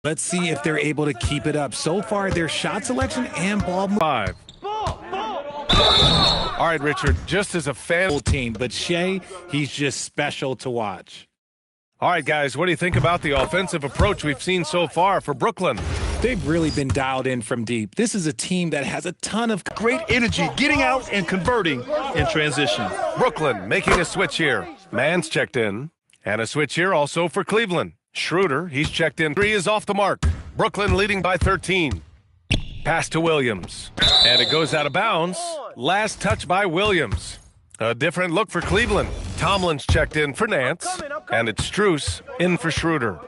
Let's see if they're able to keep it up. So far, their shot selection and ball five. All right, Richard, just as a fan team, but Shea, he's just special to watch. All right, guys, what do you think about the offensive approach we've seen so far for Brooklyn? They've really been dialed in from deep. This is a team that has a ton of great energy getting out and converting in transition. Brooklyn making a switch here. Mann's checked in. And a switch here also for Cleveland. Schroeder, he's checked in. 3 is off the mark. Brooklyn leading by 13. Pass to Williams. And it goes out of bounds. Last touch by Williams. A different look for Cleveland. Tomlin's checked in for Nance. And it's Strus in for Schroeder.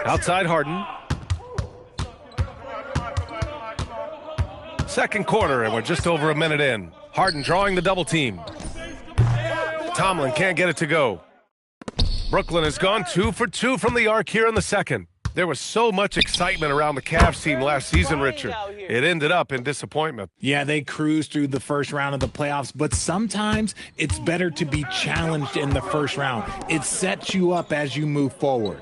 Outside Harden. Second quarter, and we're just over a minute in. Harden drawing the double team. Tomlin can't get it to go. Brooklyn has gone 2 for 2 from the arc here in the second. There was so much excitement around the Cavs team last season, Richard. It ended up in disappointment. Yeah, they cruised through the first round of the playoffs, but sometimes it's better to be challenged in the first round. It sets you up as you move forward.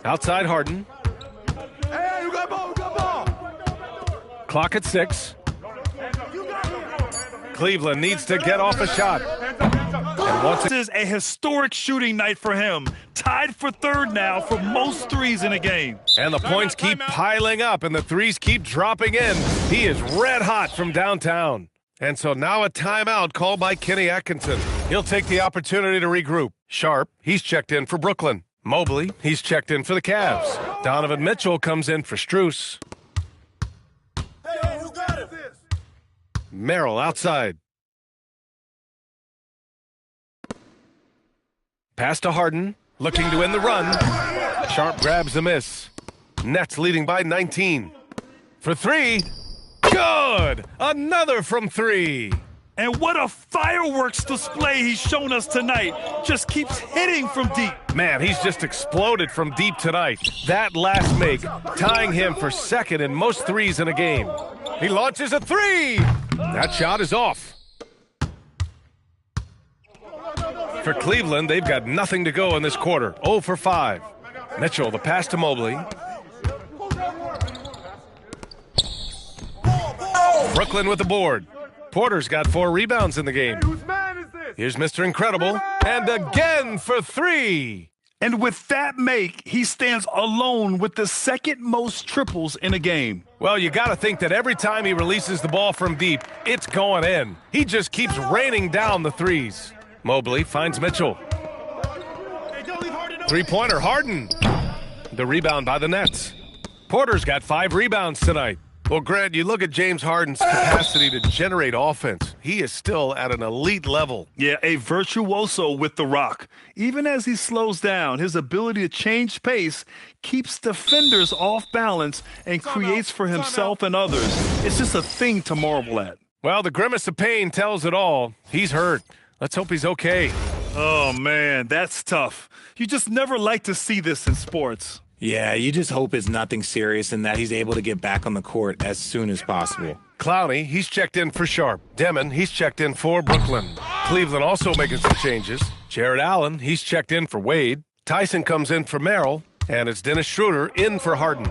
Outside Harden. Hey, you got ball, you got ball. Clock at 6. Cleveland needs to get off a shot. This is a historic shooting night for him. Tied for third now for most threes in a game. And the points keep piling up and the threes keep dropping in. He is red hot from downtown. And so now a timeout called by Kenny Atkinson. He'll take the opportunity to regroup. Sharp, he's checked in for Brooklyn. Mobley, he's checked in for the Cavs. Donovan Mitchell comes in for Strus. Hey, who got it? Merrill outside. Pass to Harden, looking to win the run. Sharp grabs the miss. Nets leading by 19. For 3. Good! Another from 3. And what a fireworks display he's shown us tonight. Just keeps hitting from deep. Man, he's just exploded from deep tonight. That last make, tying him for second in most threes in a game. He launches a 3. That shot is off. For Cleveland, they've got nothing to go in this quarter. 0 for 5. Mitchell, the pass to Mobley. Brooklyn with the board. Porter's got 4 rebounds in the game. Here's Mr. Incredible. And again for 3. And with that make, he stands alone with the second most triples in a game. Well, you got to think that every time he releases the ball from deep, it's going in. He just keeps raining down the threes. Mobley finds Mitchell. Three-pointer, Harden. The rebound by the Nets. Porter's got 5 rebounds tonight. Well, Grant, you look at James Harden's capacity to generate offense. He is still at an elite level. Yeah, a virtuoso with the rock. Even as he slows down, his ability to change pace keeps defenders off balance and creates for himself and others. It's just a thing to marvel at. Well, the grimace of pain tells it all. He's hurt. Let's hope he's okay. Oh, man, that's tough. You just never like to see this in sports. Yeah, you just hope it's nothing serious and that he's able to get back on the court as soon as possible. Clowney, he's checked in for Sharp. Demon, he's checked in for Brooklyn. Cleveland also making some changes. Jared Allen, he's checked in for Wade. Tyson comes in for Merrill. And it's Dennis Schroeder in for Harden.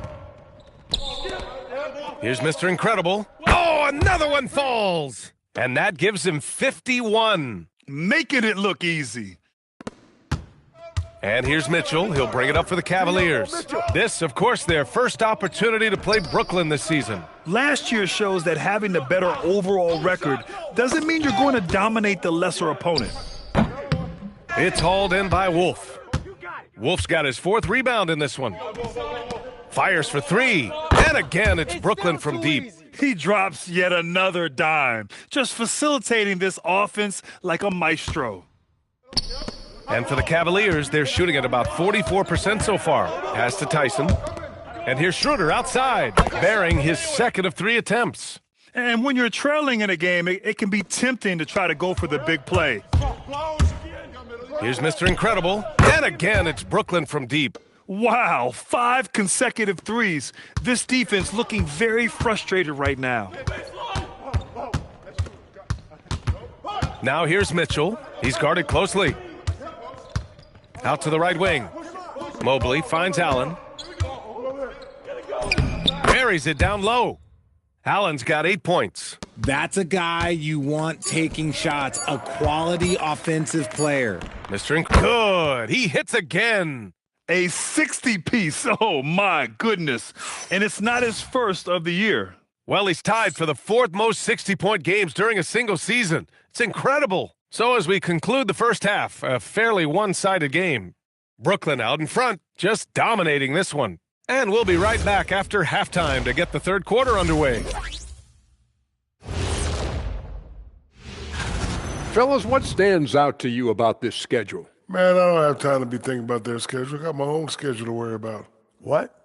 Here's Mr. Incredible. Oh, another one falls! And that gives him 51. Making it look easy. And here's Mitchell. He'll bring it up for the Cavaliers. This, of course, their first opportunity to play Brooklyn this season. Last year shows that having the better overall record doesn't mean you're going to dominate the lesser opponent. It's hauled in by Wolf. Wolf's got his 4th rebound in this one. Fires for 3. And again, it's Brooklyn from deep. He drops yet another dime, just facilitating this offense like a maestro. And for the Cavaliers, they're shooting at about 44% so far. Pass to Tyson. And here's Schroeder outside, bearing his 2nd of 3 attempts. And when you're trailing in a game, it can be tempting to try to go for the big play. Here's Mr. Incredible. And again, it's Brooklyn from deep. Wow, 5 consecutive threes. This defense looking very frustrated right now. Now here's Mitchell. He's guarded closely. Out to the right wing. Mobley finds Allen. Buries it down low. Allen's got 8 points. That's a guy you want taking shots, a quality offensive player. Mr. Good. He hits again. A 60-piece. Oh, my goodness. And it's not his first of the year. Well, he's tied for the 4th most 60-point games during a single season. It's incredible. So as we conclude the first half, a fairly one-sided game. Brooklyn out in front, just dominating this one. And we'll be right back after halftime to get the third quarter underway. Fellas, what stands out to you about this schedule? Man, I don't have time to be thinking about their schedule. I got my own schedule to worry about. What?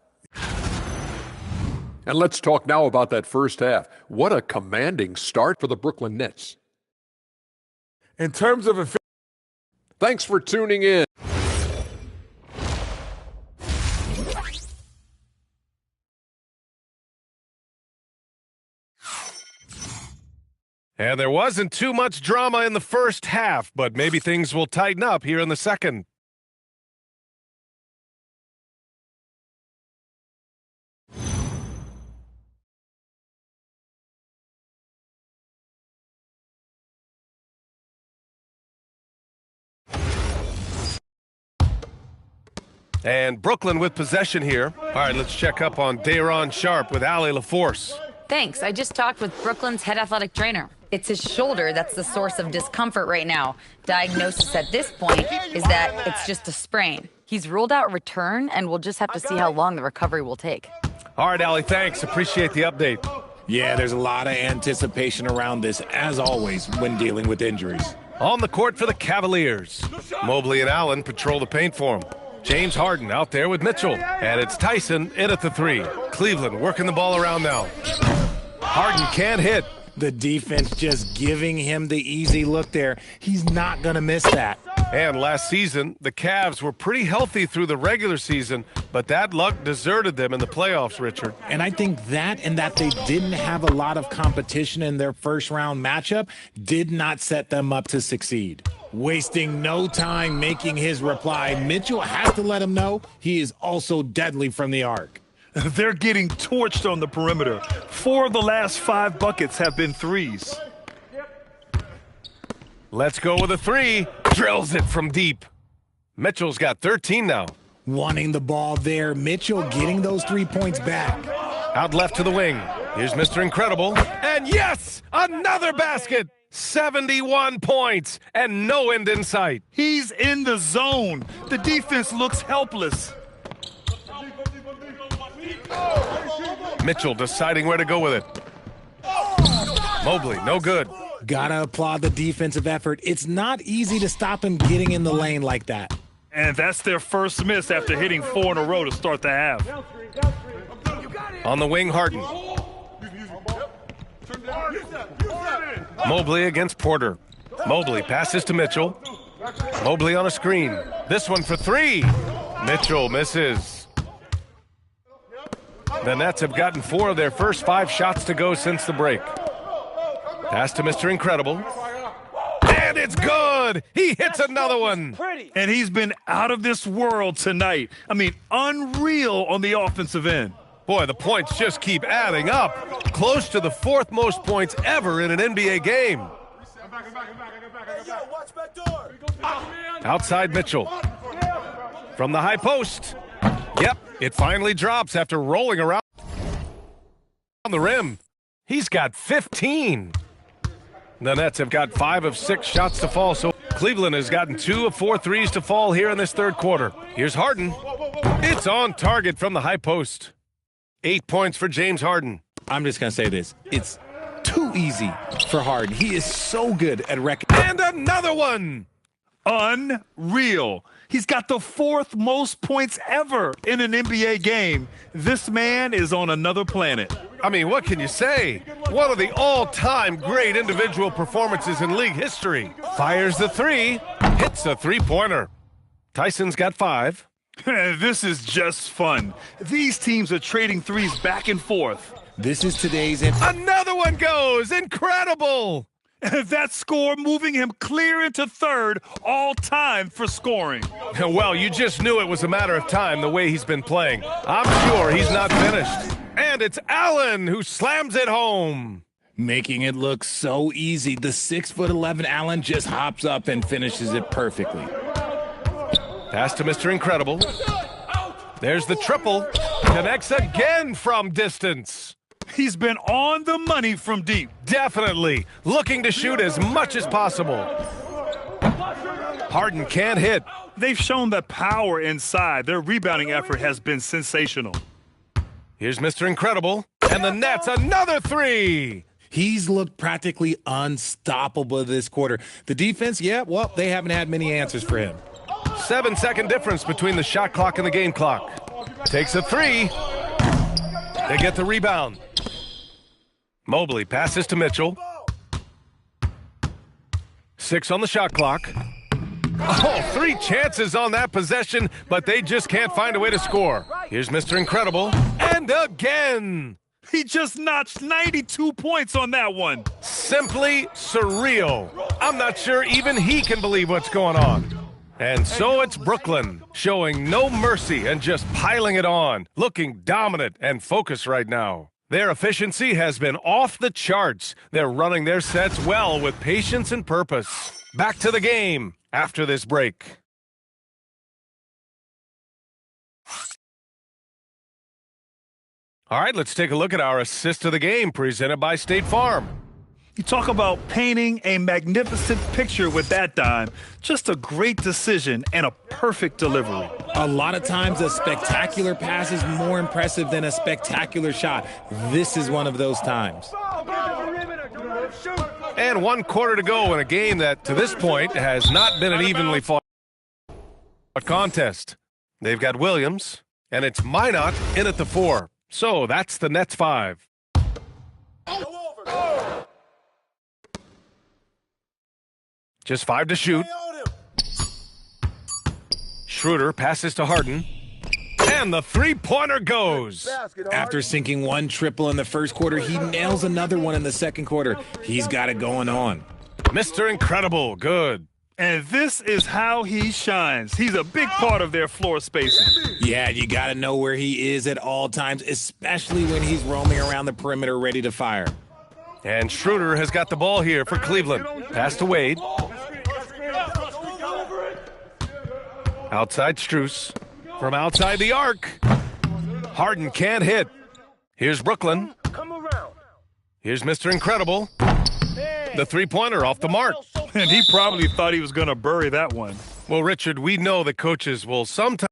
And let's talk now about that first half. What a commanding start for the Brooklyn Nets. In terms of Thanks for tuning in. And there wasn't too much drama in the first half, but maybe things will tighten up here in the second. And Brooklyn with possession here. All right, let's check up on Day'Ron Sharpe with Allie LaForce. Thanks. I just talked with Brooklyn's head athletic trainer. It's his shoulder that's the source of discomfort right now. Diagnosis at this point is that it's just a sprain. He's ruled out return, and we'll just have to see how long the recovery will take. All right, Allie, thanks. Appreciate the update. Yeah, there's a lot of anticipation around this, as always, when dealing with injuries. On the court for the Cavaliers. Mobley and Allen patrol the paint for him. James Harden out there with Mitchell. And it's Tyson in at the 3. Cleveland working the ball around now. Harden can't hit. The defense just giving him the easy look there. He's not going to miss that. And last season, the Cavs were pretty healthy through the regular season, but that luck deserted them in the playoffs, Richard. And I think that and that they didn't have a lot of competition in their first-round matchup did not set them up to succeed. Wasting no time making his reply, Mitchell has to let him know he is also deadly from the arc. They're getting torched on the perimeter. 4 of the last 5 buckets have been threes. Let's go with a 3. Drills it from deep. Mitchell's got 13 now. Wanting the ball there, Mitchell getting those 3 points back. Out left to the wing. Here's Mr. Incredible. And yes, another basket. 71 points and no end in sight. He's in the zone. The defense looks helpless. Mitchell deciding where to go with it. Mobley, no good. Gotta applaud the defensive effort. It's not easy to stop him getting in the lane like that. And that's their first miss after hitting 4 in a row to start the half. On the wing, Harden. Mobley against Porter. Mobley passes to Mitchell. Mobley on a screen. This one for 3. Mitchell misses. The Nets have gotten 4 of their first 5 shots to go since the break. Pass to Mr. Incredible. And it's good! He hits another one! And he's been out of this world tonight. I mean, unreal on the offensive end. Boy, the points just keep adding up. Close to the 4th most points ever in an NBA game. Outside Mitchell. From the high post. Yep, it finally drops after rolling around the rim. He's got 15. The Nets have got 5 of 6 shots to fall, so Cleveland has gotten 2 of 4 threes to fall here in this third quarter. Here's Harden. It's on target from the high post. 8 points for James Harden. I'm just going to say this. It's too easy for Harden. He is so good at And another one! Unreal. He's got the 4th most points ever in an NBA game. This man is on another planet. I mean, what can you say? One of the all-time great individual performances in league history. Fires the 3, hits a 3-pointer. Tyson's got 5. This is just fun. These teams are trading threes back and forth. This is today's... Another one goes! Incredible! And that score moving him clear into third, all time for scoring. Well, you just knew it was a matter of time the way he's been playing. I'm sure he's not finished. And it's Allen who slams it home. Making it look so easy, the 6'11" Allen just hops up and finishes it perfectly. Pass to Mr. Incredible. There's the triple. Connects again from distance. He's been on the money from deep. Definitely. Looking to shoot as much as possible. Harden can't hit. They've shown the power inside. Their rebounding effort has been sensational. Here's Mr. Incredible. And the net's another three. He's looked practically unstoppable this quarter. The defense, yeah, well, they haven't had many answers for him. 7-second difference between the shot clock and the game clock. Takes a three. They get the rebound. Mobley passes to Mitchell. 6 on the shot clock. Oh, 3 chances on that possession, but they just can't find a way to score. Here's Mr. Incredible. And again. He just notched 92 points on that one. Simply surreal. I'm not sure even he can believe what's going on. And so it's Brooklyn, showing no mercy and just piling it on, looking dominant and focused right now. Their efficiency has been off the charts. They're running their sets well with patience and purpose. Back to the game after this break. All right, let's take a look at our assist of the game presented by State Farm. You talk about painting a magnificent picture with that dime. Just a great decision and a perfect delivery. A lot of times a spectacular pass is more impressive than a spectacular shot. This is one of those times. And 1 quarter to go in a game that, to this point, has not been an evenly fought contest. They've got Williams, and it's Minot in at the 4. So that's the Nets 5. Just 5 to shoot. Schroeder passes to Harden. And the three-pointer goes. After sinking 1 triple in the first quarter, he nails another one in the second quarter. He's got it going on. Mr. Incredible, good. And this is how he shines. He's a big part of their floor spacing. Yeah, you got to know where he is at all times, especially when he's roaming around the perimeter ready to fire. And Schroeder has got the ball here for Cleveland. Pass to Wade. Outside Strus. From outside the arc. Harden can't hit. Here's Brooklyn. Here's Mr. Incredible. The three-pointer off the mark. And he probably thought he was going to bury that one. Well, Richard, we know that coaches will sometimes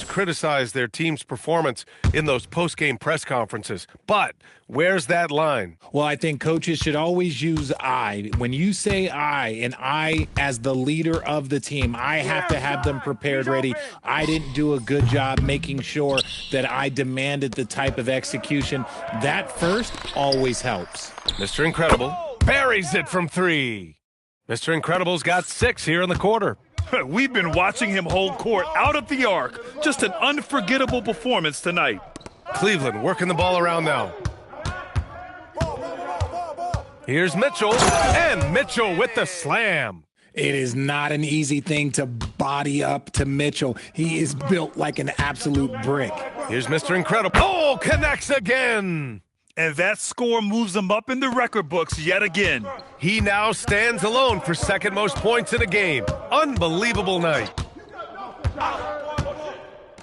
criticize their team's performance in those post-game press conferences. But where's that line? Well, I think coaches should always use I. When you say I, and I as the leader of the team, I have to have them prepared ready. I didn't do a good job making sure that I demanded the type of execution. That first always helps. Mr. Incredible buries it from 3. Mr. Incredible's got 6 here in the quarter. We've been watching him hold court out at the arc. Just an unforgettable performance tonight. Cleveland working the ball around now. Here's Mitchell, and Mitchell with the slam. It is not an easy thing to body up to Mitchell. He is built like an absolute brick. Here's Mr. Incredible. Oh, connects again. And that score moves him up in the record books yet again. He now stands alone for second most points in a game. Unbelievable night.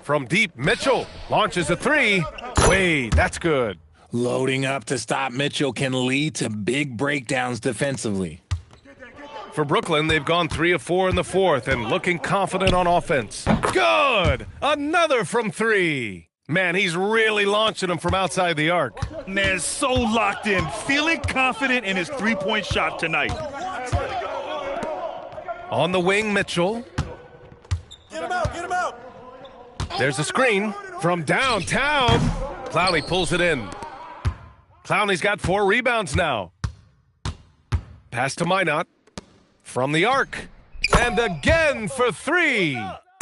From deep, Mitchell launches a 3. Wade, that's good. Loading up to stop Mitchell can lead to big breakdowns defensively. For Brooklyn, they've gone 3 of 4 in the fourth and looking confident on offense. Good! Another from 3. Man, he's really launching them from outside the arc. Man, so locked in, feeling confident in his three-point shot tonight. On the wing, Mitchell. Get him out, get him out. There's a screen from downtown. Clowney pulls it in. Clowney's got 4 rebounds now. Pass to Minot. From the arc. And again for 3.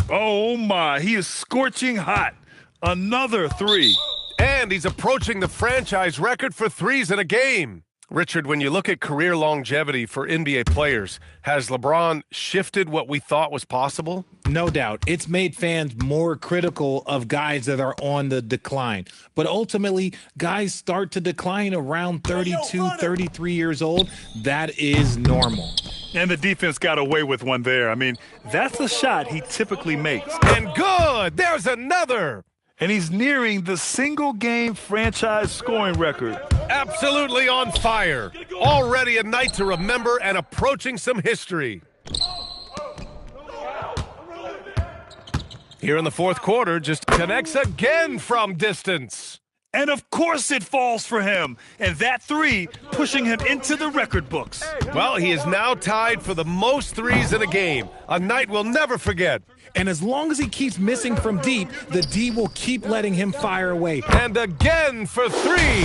Oh, my, he is scorching hot. Another 3. And he's approaching the franchise record for threes in a game. Richard, when you look at career longevity for NBA players, has LeBron shifted what we thought was possible? No doubt. It's made fans more critical of guys that are on the decline. But ultimately, guys start to decline around 32, 33 years old. That is normal. And the defense got away with one there. I mean, that's the shot he typically makes. And good! There's another! And he's nearing the single-game franchise scoring record. Absolutely on fire. Already a night to remember and approaching some history. Here in the fourth quarter, just connects again from distance. And of course it falls for him. And that three pushing him into the record books. Well, he is now tied for the most threes in a game. A night we'll never forget. And as long as he keeps missing from deep, the D will keep letting him fire away. And again for three.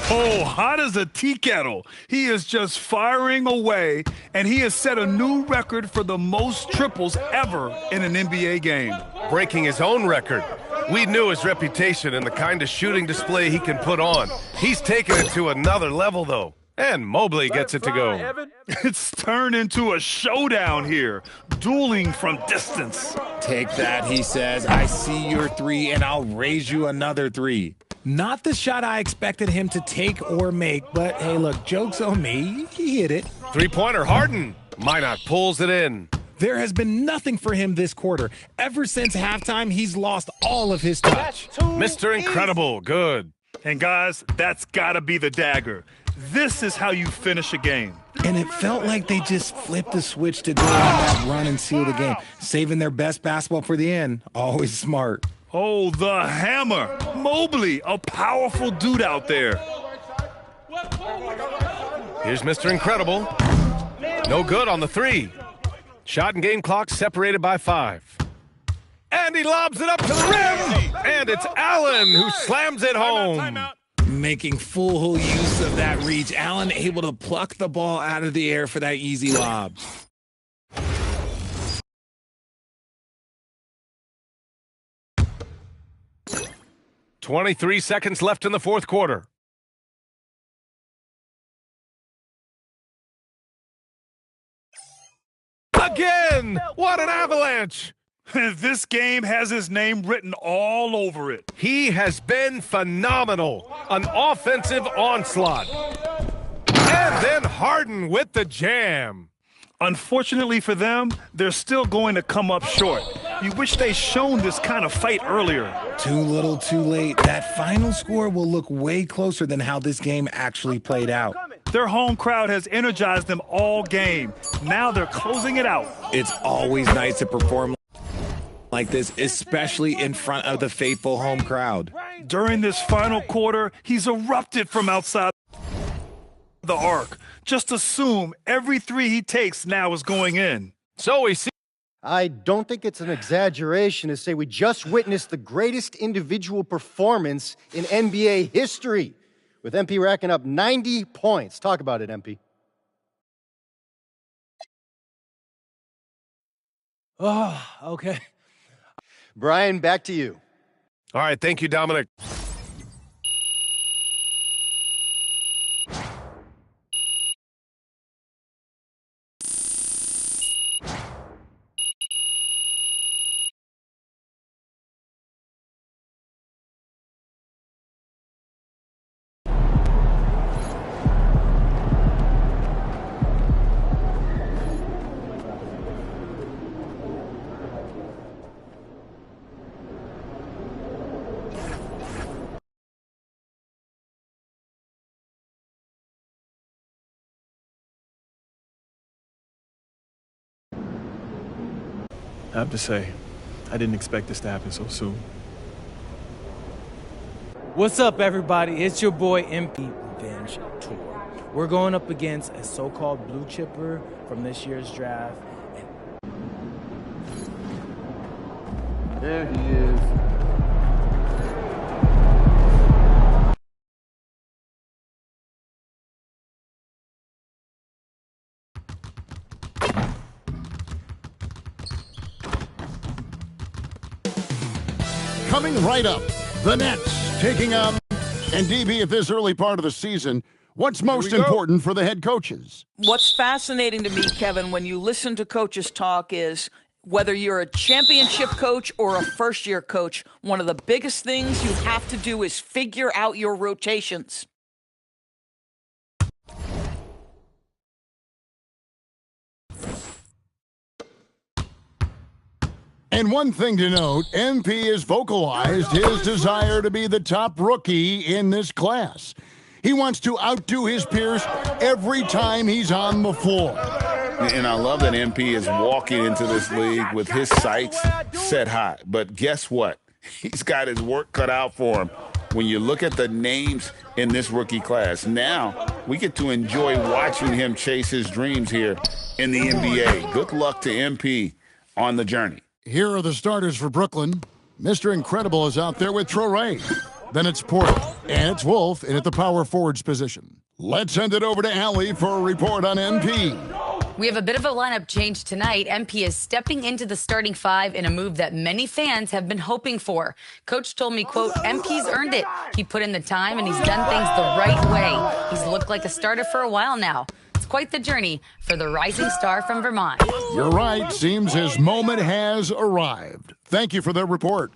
Oh, hot as a tea kettle. He is just firing away, and he has set a new record for the most triples ever in an NBA game. Breaking his own record. We knew his reputation and the kind of shooting display he can put on. He's taken it to another level, though. And Mobley gets it to go. It's turned into a showdown here, dueling from distance. Take that, he says. I see your three, and I'll raise you another three. Not the shot I expected him to take or make, but hey, look, joke's on me. He hit it. Three-pointer, Harden. Minot pulls it in. There has been nothing for him this quarter. Ever since halftime, he's lost all of his touch. Mr. Incredible, good. And guys, that's gotta be the dagger. This is how you finish a game. And it felt like they just flipped the switch to go on that run and seal the game, saving their best basketball for the end. Always smart. Oh, the hammer. Mobley, a powerful dude out there. Here's Mr. Incredible. No good on the three. Shot and game clock separated by 5. And he lobs it up to the rim. And it's Allen who slams it home. Making full use of that reach. Allen able to pluck the ball out of the air for that easy lob. "23 seconds left in the fourth quarter. Again! What an avalanche! This game has his name written all over it. He has been phenomenal. An offensive onslaught. And then Harden with the jam. Unfortunately for them, they're still going to come up short. You wish they'd shown this kind of fight earlier. Too little, too late. That final score will look way closer than how this game actually played out. Their home crowd has energized them all game. Now they're closing it out. It's always nice to perform like this, especially in front of the faithful home crowd. During this final quarter, he's erupted from outside the arc. Just assume every three he takes now is going in. So we see. I don't think it's an exaggeration to say we just witnessed the greatest individual performance in NBA history, with MP racking up 90 points. Talk about it, MP. Oh, okay. Brian, back to you. All right, thank you, Dominic. I have to say, I didn't expect this to happen so soon. What's up, everybody? It's your boy MP Revenge Tour. We're going up against a so-called blue chipper from this year's draft. There he is. Coming right up, the Nets taking on, and DB, at this early part of the season, What's most important for the head coaches? What's fascinating to me, Kevin, when you listen to coaches talk is whether you're a championship coach or a first-year coach, one of the biggest things you have to do is figure out your rotations. And one thing to note, MP has vocalized his desire to be the top rookie in this class. He wants to outdo his peers every time he's on the floor. And I love that MP is walking into this league with his sights set high. But guess what? He's got his work cut out for him. When you look at the names in this rookie class, now we get to enjoy watching him chase his dreams here in the NBA. Good luck to MP on the journey. Here are the starters for Brooklyn. Mr. Incredible is out there with Traore. Then it's Porter, and it's Wolf in at the power forwards position. Let's send it over to Allie for a report on MP. We have a bit of a lineup change tonight. MP is stepping into the starting five in a move that many fans have been hoping for. Coach told me, quote, MP's earned it. He put in the time, and he's done things the right way. He's looked like a starter for a while now. It's quite the journey for the rising star from Vermont. You're right. Seems his moment has arrived. Thank you for the report.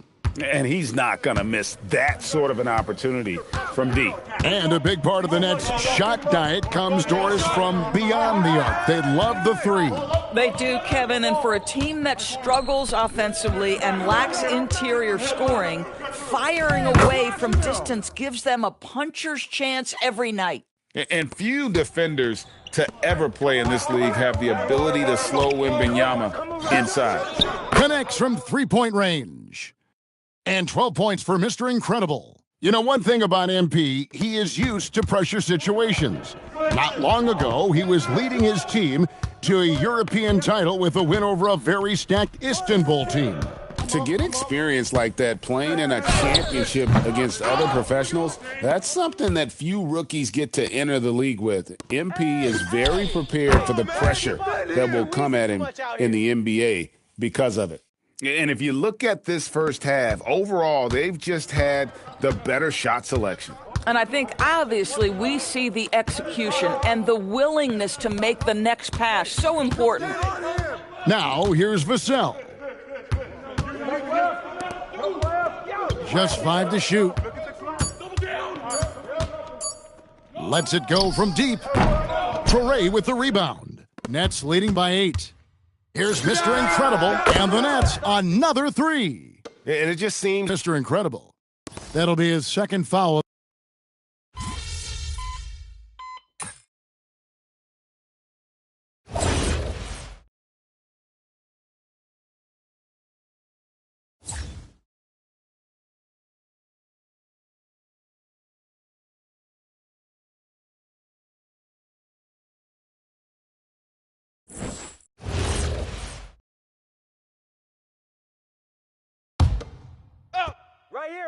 And he's not going to miss that sort of an opportunity from deep. And a big part of the Nets' shot diet comes to us from beyond the arc. They love the three. They do, Kevin, and for a team that struggles offensively and lacks interior scoring, firing away from distance gives them a puncher's chance every night. And few defenders to ever play in this league have the ability to slow Wembanyama inside. Connects from three-point range. And 12 points for Mr. Incredible. You know, one thing about MP, he is used to pressure situations. Not long ago, he was leading his team to a European title with a win over a very stacked Istanbul team. To get experience like that, playing in a championship against other professionals, that's something that few rookies get to enter the league with. MP is very prepared for the pressure that will come at him in the NBA because of it. And if you look at this first half, overall, they've just had the better shot selection. And I think, obviously, we see the execution and the willingness to make the next pass so important. Now, here's Vassell. Just 5 to shoot. Lets it go from deep. Traore with the rebound. Nets leading by 8. Here's Mr. Incredible, and the Nets another 3. And it just seems Mr. Incredible. That'll be his second foul.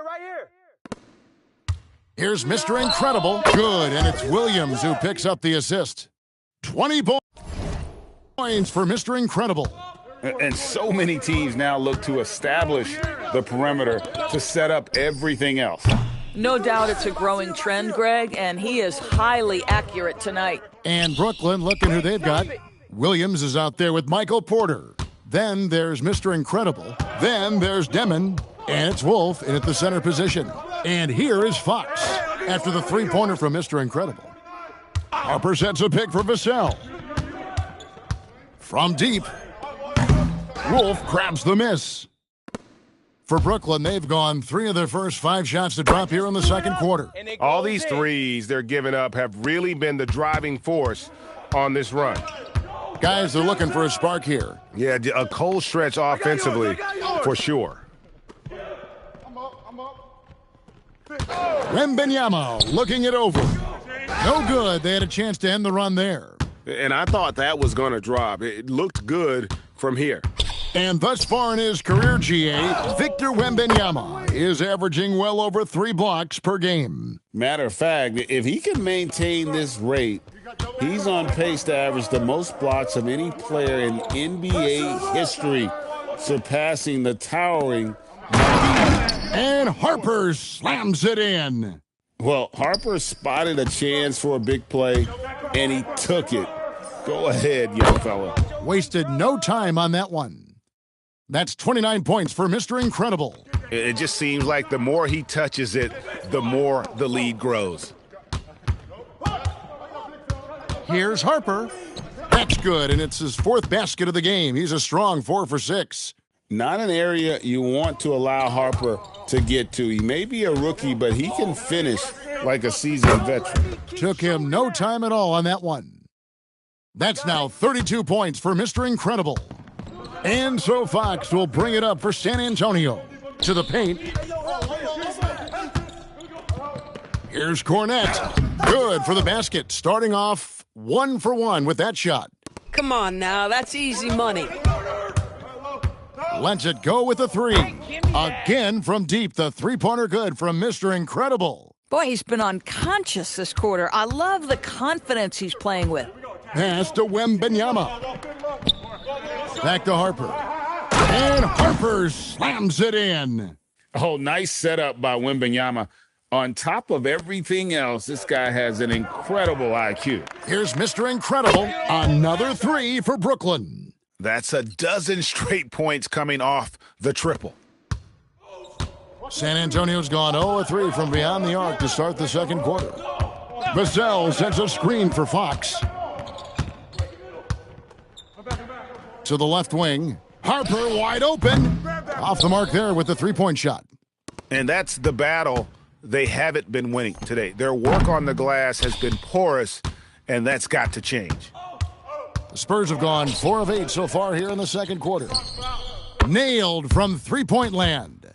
Right here. Here's Mr. Incredible. Good, and it's Williams who picks up the assist. 20 points for Mr. Incredible. And so many teams now look to establish the perimeter to set up everything else. No doubt it's a growing trend, Greg, and he is highly accurate tonight. And Brooklyn, looking who they've got. Williams is out there with Michael Porter. Then there's Mr. Incredible. Then there's Demon. And it's Wolf in at the center position. And here is Fox after the three-pointer from Mr. Incredible. Harper sets a pick for Vassell. From deep, Wolf grabs the miss. For Brooklyn, they've gone 3 of their first 5 shots to drop here in the second quarter. all these threes they're giving up have really been the driving force on this run. Guys, they're looking for a spark here. Yeah, a cold stretch offensively for sure. Wembanyama looking it over. No good. They had a chance to end the run there. And I thought that was going to drop. It looked good from here. And thus far in his career, GA, Victor Wembanyama is averaging well over 3 blocks per game. Matter of fact, if he can maintain this rate, he's on pace to average the most blocks of any player in NBA history, surpassing the towering. And Harper slams it in. Well, Harper spotted a chance for a big play, and he took it. Go ahead, young fella. Wasted no time on that one. That's 29 points for Mr. Incredible. It just seems like the more he touches it, the more the lead grows. Here's Harper. That's good, and it's his 4th basket of the game. He's a strong 4 for 6. Not an area you want to allow Harper to get to. He may be a rookie, but he can finish like a seasoned veteran. Took him no time at all on that one. That's now 32 points for Mr. Incredible. And so Fox will bring it up for San Antonio. To the paint. Here's Cornette. Good for the basket. Starting off 1 for 1 with that shot. Come on now, that's easy money. Lets it go with the 3. Again from deep, the three-pointer good from Mr. Incredible. Boy, he's been unconscious this quarter. I love the confidence he's playing with. Pass to Wembanyama. Back to Harper. And Harper slams it in. Oh, nice setup by Wembanyama. On top of everything else, this guy has an incredible IQ. Here's Mr. Incredible. Another 3 for Brooklyn. That's a dozen straight points coming off the triple. San Antonio's gone 0-3 from beyond the arc to start the second quarter. Vassell sets a screen for Fox. To the left wing. Harper wide open. Off the mark there with the three-point shot. And that's the battle they haven't been winning today. Their work on the glass has been porous, and that's got to change. The Spurs have gone 4 of 8 so far here in the second quarter. Nailed from three-point land.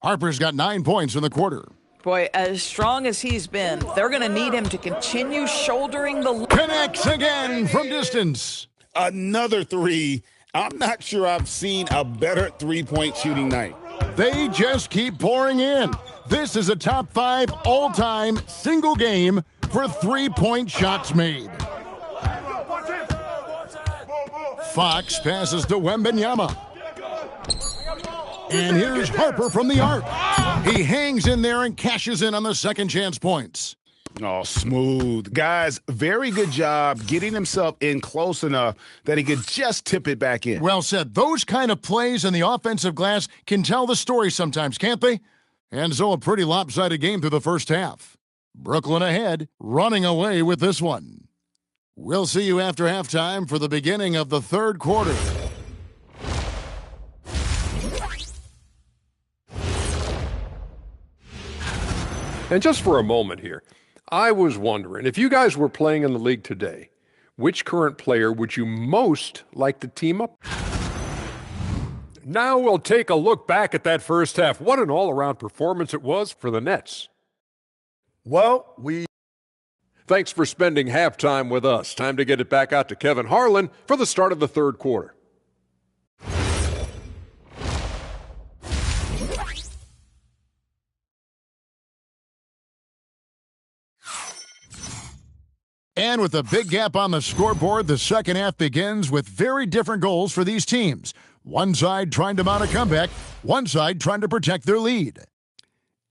Harper's got 9 points in the quarter. Boy, as strong as he's been, they're going to need him to continue shouldering the... Connects again from distance. Another 3. I'm not sure I've seen a better three-point shooting night. They just keep pouring in. This is a top 5 all-time single game for three-point shots made. Fox passes to Wembanyama. And here's Harper from the arc. He hangs in there and cashes in on the second chance points. Oh, smooth. Guys, very good job getting himself in close enough that he could just tip it back in. Well said. Those kind of plays in the offensive glass can tell the story sometimes, can't they? And so a pretty lopsided game through the first half. Brooklyn ahead, running away with this one. We'll see you after halftime for the beginning of the third quarter. And just for a moment here, I was wondering, if you guys were playing in the league today, which current player would you most like to team up? Now we'll take a look back at that first half. What an all-around performance it was for the Nets. Thanks for spending halftime with us. Time to get it back out to Kevin Harlan for the start of the third quarter. And with a big gap on the scoreboard, the second half begins with very different goals for these teams. One side trying to mount a comeback, one side trying to protect their lead.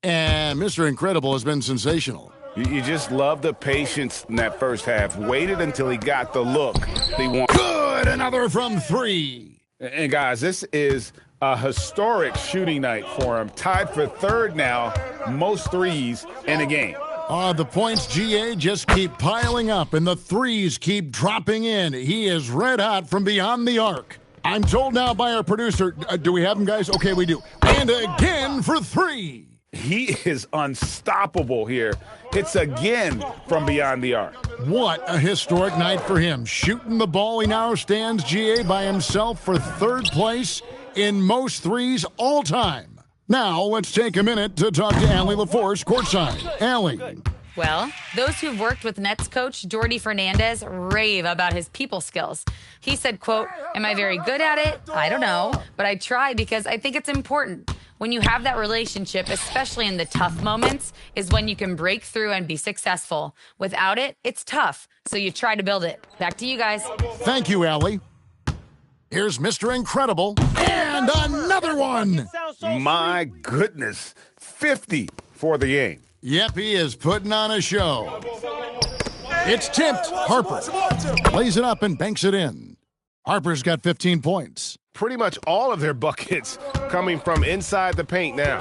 And Mr. Incredible has been sensational. You just love the patience in that first half. Waited until he got the look he wanted. Good, another from 3. And guys, this is a historic shooting night for him. Tied for third now, most threes in a game. The points, GA, just keep piling up, and the threes keep dropping in. He is red hot from beyond the arc. I'm told now by our producer, do we have him, guys? Okay, we do. And again for 3. He is unstoppable here. Hits again from beyond the arc. What a historic night for him. Shooting the ball, he now stands, GA, by himself for third place in most threes all time. Now, let's take a minute to talk to Allie LaForce courtside. Allie. Well, those who've worked with Nets coach Jordi Fernandez rave about his people skills. He said, quote, "Am I very good at it? I don't know, but I try because I think it's important. When you have that relationship, especially in the tough moments, is when you can break through and be successful. Without it, it's tough, so you try to build it." Back to you guys. Thank you, Allie. Here's Mr. Incredible, and another one. My goodness, 50 for the game. Yep, he is putting on a show. It's tipped. Harper plays it up and banks it in. Harper's got 15 points. Pretty much all of their buckets coming from inside the paint now.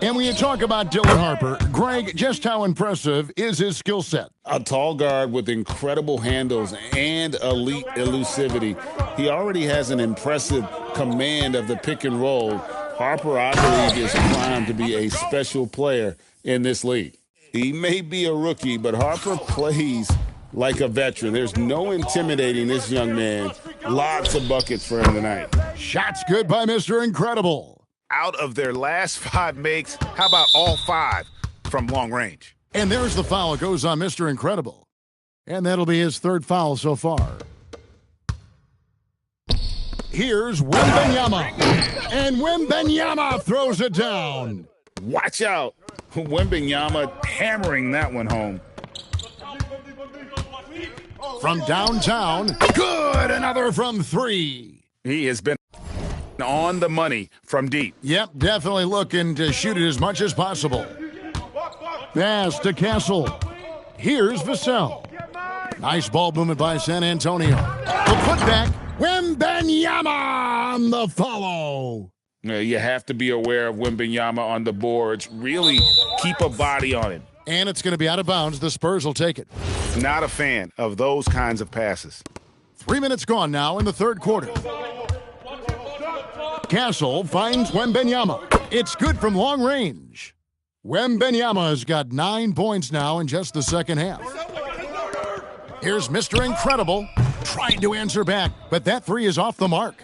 And when you talk about Dylan Harper, Greg, just how impressive is his skill set? A tall guard with incredible handles and elite elusivity. He already has an impressive command of the pick and roll. Harper, I believe, is primed to be a special player in this league. He may be a rookie, but Harper plays like a veteran. There's no intimidating this young man. Lots of buckets for him tonight. Shots good by Mr. Incredible. Out of their last 5 makes, how about all 5 from long range? And there's the foul. It goes on Mr. Incredible. And that'll be his 3rd foul so far. Here's Wembanyama. And Wembanyama throws it down. Watch out. Wembanyama hammering that one home. From downtown, good. Another from 3. He has been on the money from deep. Yep, definitely looking to shoot it as much as possible. Pass to Castle. Here's Vassell. Nice ball movement by San Antonio. The putback. Wembanyama on the follow. You have to be aware of Wembanyama on the boards. Really keep a body on him. And it's going to be out of bounds. The Spurs will take it. Not a fan of those kinds of passes. 3 minutes gone now in the 3rd quarter. Castle finds Wembanyama. It's good from long range. Wembanyama has got 9 points now in just the 2nd half. Here's Mr. Incredible trying to answer back, but that 3 is off the mark.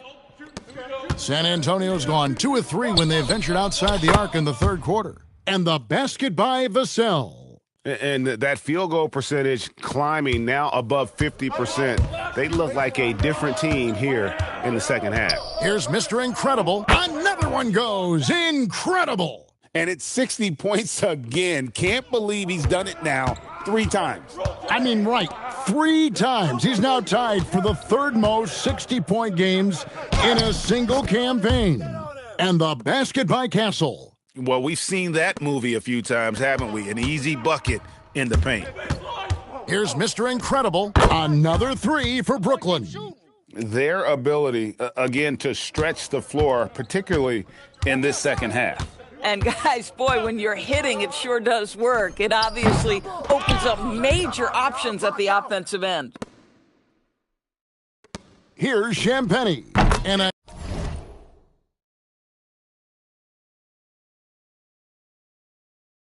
San Antonio's gone 2 of 3 when they ventured outside the arc in the 3rd quarter. And the basket by Vassell. And that field goal percentage climbing now above 50%. They look like a different team here in the 2nd half. Here's Mr. Incredible. Another one goes. Incredible. And it's 60 points again. Can't believe he's done it now 3 times. I mean, right. 3 times. He's now tied for the 3rd most 60-point games in a single campaign. And the basket by Castle. Well, we've seen that movie a few times, haven't we? An easy bucket in the paint. Here's Mr. Incredible. Another 3 for Brooklyn. Their ability, again, to stretch the floor, particularly in this 2nd half. And guys, boy, when you're hitting, it sure does work. It obviously opens up major options at the offensive end. Here's Champagny. And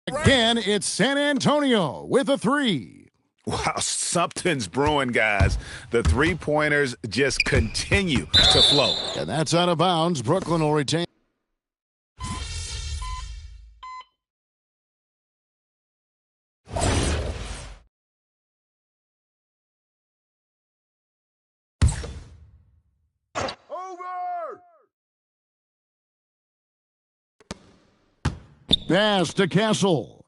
again, it's San Antonio with a 3. Wow, something's brewing, guys. The 3-pointers just continue to flow. And that's out of bounds. Brooklyn will retain. Pass to Castle.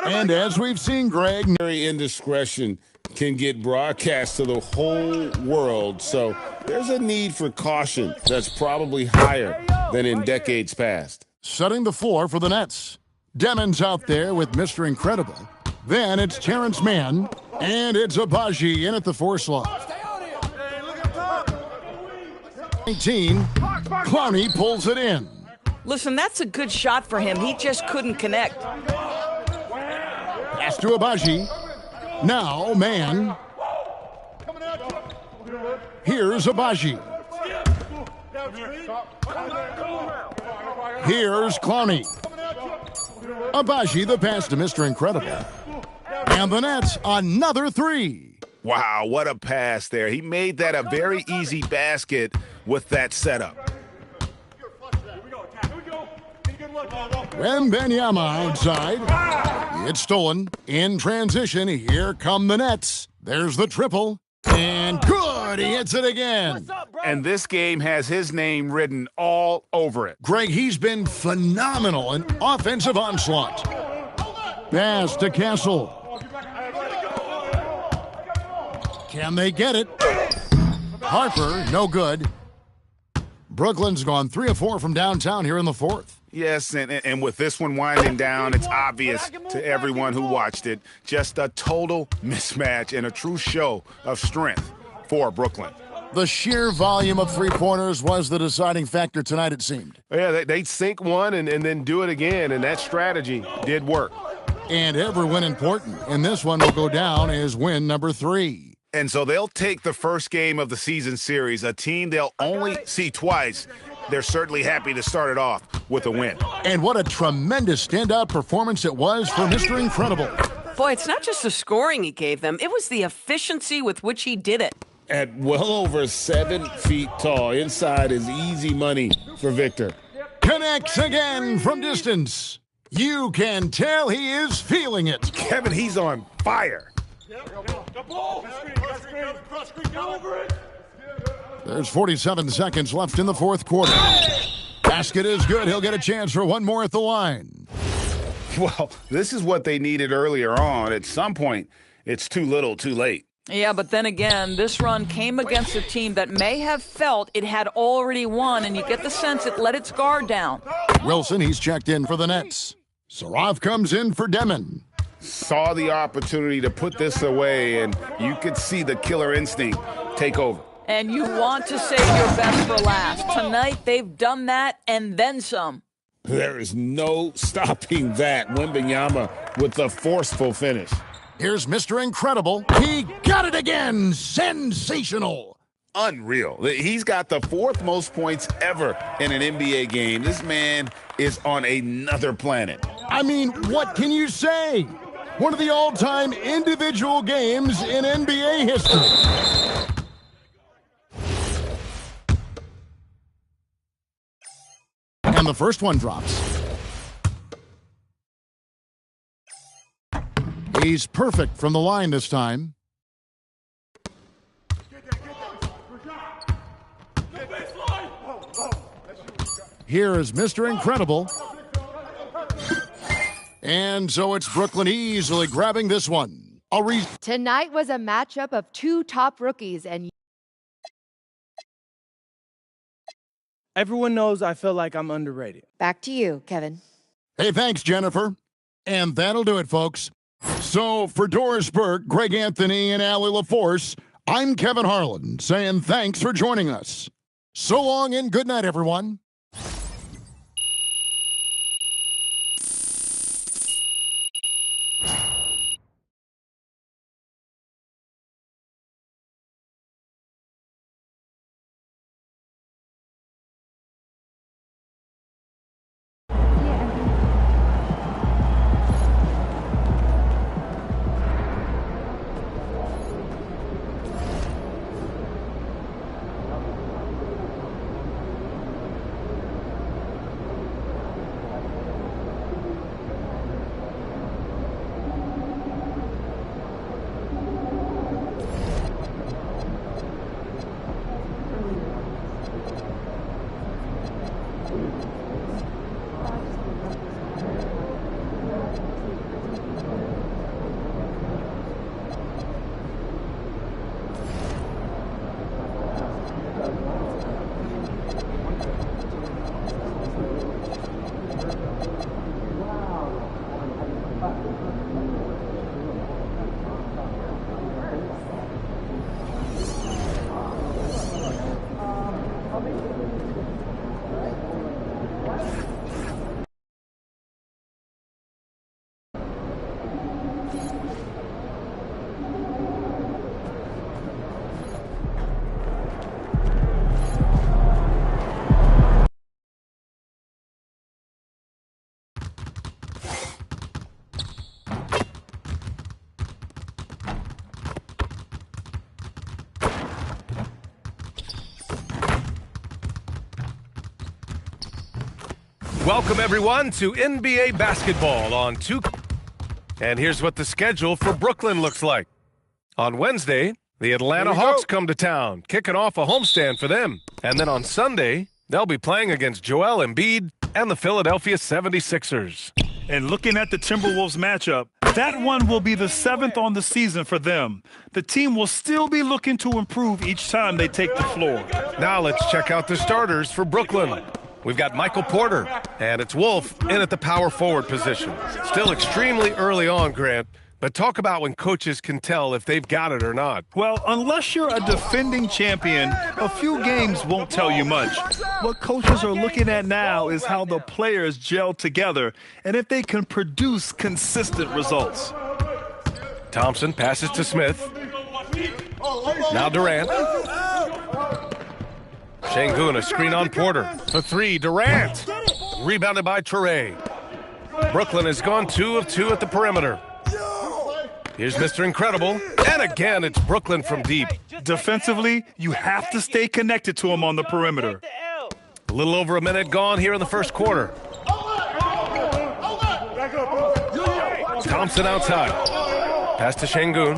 And as we've seen, Greg, Indiscretion can get broadcast to the whole world. So there's a need for caution that's probably higher than in decades past. Setting the floor for the Nets. Demon's out there with Mr. Incredible. Then it's Terrence Mann, and it's Abaji in at the 4 slot. 19, Clowney pulls it in. Listen, that's a good shot for him. He just couldn't connect. Pass to Abaji. Now, Mann. Here's Abaji. Here's Clowney. Abaji, the pass to Mr. Incredible. And the Nets, another 3. Wow, what a pass there. He made that a very easy basket with that setup. Wembanyama outside. It's stolen. In transition, here come the Nets. There's the triple. And good, he hits it again. And this game has his name written all over it. Greg, he's been phenomenal in offensive onslaught. Pass to Castle. Can they get it? Harper, no good. Brooklyn's gone 3 of 4 from downtown here in the 4th. Yes, and with this one winding down, it's obvious to everyone who watched it. Just a total mismatch and a true show of strength for Brooklyn. The sheer volume of three-pointers was the deciding factor tonight, it seemed. Yeah, they'd sink one and then do it again, and that strategy did work. And every win important, and this one will go down as win number 3. And so they'll take the first game of the season series, a team they'll only see twice. They're certainly happy to start it off with a win. And what a tremendous standout performance it was for Mr. Incredible. Boy, it's not just the scoring he gave them. It was the efficiency with which he did it. At well over 7 feet tall, inside is easy money for Victor. Connects again from distance. You can tell he is feeling it. Kevin, he's on fire. There's 47 seconds left in the fourth quarter. Basket is good. He'll get a chance for one more at the line. Well, this is what they needed earlier on. At some point, it's too little, too late. Yeah, but then again, this run came against a team that may have felt it had already won, and you get the sense it let its guard down. Wilson, he's checked in for the Nets. Saraf comes in for Demon. Saw the opportunity to put this away, and you could see the killer instinct take over. And you want to save your best for last. Tonight, they've done that and then some. There is no stopping that. Wembanyama with the forceful finish. Here's Mr. Incredible. He got it again. Sensational. Unreal. He's got the 4th most points ever in an NBA game. This man is on another planet. I mean, what can you say? One of the all-time individual games in NBA history. And the first one drops. He's perfect from the line this time. Here is Mr. Incredible. And so it's Brooklyn easily grabbing this one. Tonight was a matchup of 2 top rookies, and everyone knows I feel like I'm underrated. Back to you, Kevin. Hey, thanks, Jennifer. And that'll do it, folks. So for Doris Burke, Greg Anthony, and Allie LaForce, I'm Kevin Harlan saying thanks for joining us. So long and good night, everyone. Welcome, everyone, to NBA basketball on 2. And here's what the schedule for Brooklyn looks like. On Wednesday, the Atlanta Hawks come to town, kicking off a homestand for them. And then on Sunday, they'll be playing against Joel Embiid and the Philadelphia 76ers. And looking at the Timberwolves matchup, that one will be the 7th on the season for them. The team will still be looking to improve each time they take the floor. Now let's check out the starters for Brooklyn. We've got Michael Porter, and it's Wolf in at the power forward position. Still extremely early on, Grant, but talk about when coaches can tell if they've got it or not. Well, unless you're a defending champion, a few games won't tell you much. What coaches are looking at now is how the players gel together and if they can produce consistent results. Thompson passes to Smith. Now Durant. Şengün, a screen on Porter. For three, Durant. Rebounded by Toure. Brooklyn has gone 2 of 2 at the perimeter. Here's Mr. Incredible. And again, it's Brooklyn from deep. Defensively, you have to stay connected to him on the perimeter. A little over a minute gone here in the first quarter. Thompson outside. Pass to Şengün.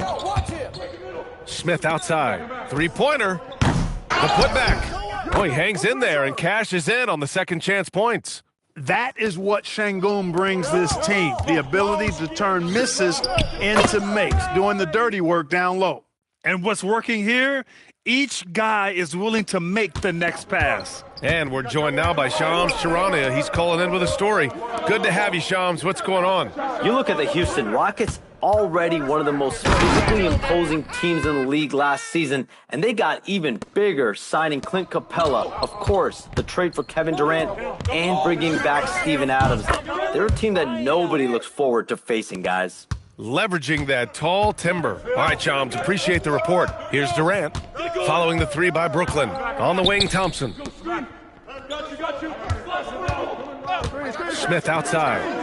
Smith outside. Three-pointer. The putback. Oh, he hangs in there and cashes in on the second chance points. That is what Şengün brings this team, the ability to turn misses into makes, doing the dirty work down low. And what's working here? Each guy is willing to make the next pass. And we're joined now by Shams Charania. He's calling in with a story. Good to have you, Shams. What's going on? You look at the Houston Rockets, already one of the most physically imposing teams in the league last season, and they got even bigger signing Clint Capella, of course, the trade for Kevin Durant, and bringing back Steven Adams. They're a team that nobody looks forward to facing, guys. Leveraging that tall timber. All right, Shams, appreciate the report. Here's Durant, following the three by Brooklyn. On the wing, Thompson. Smith outside.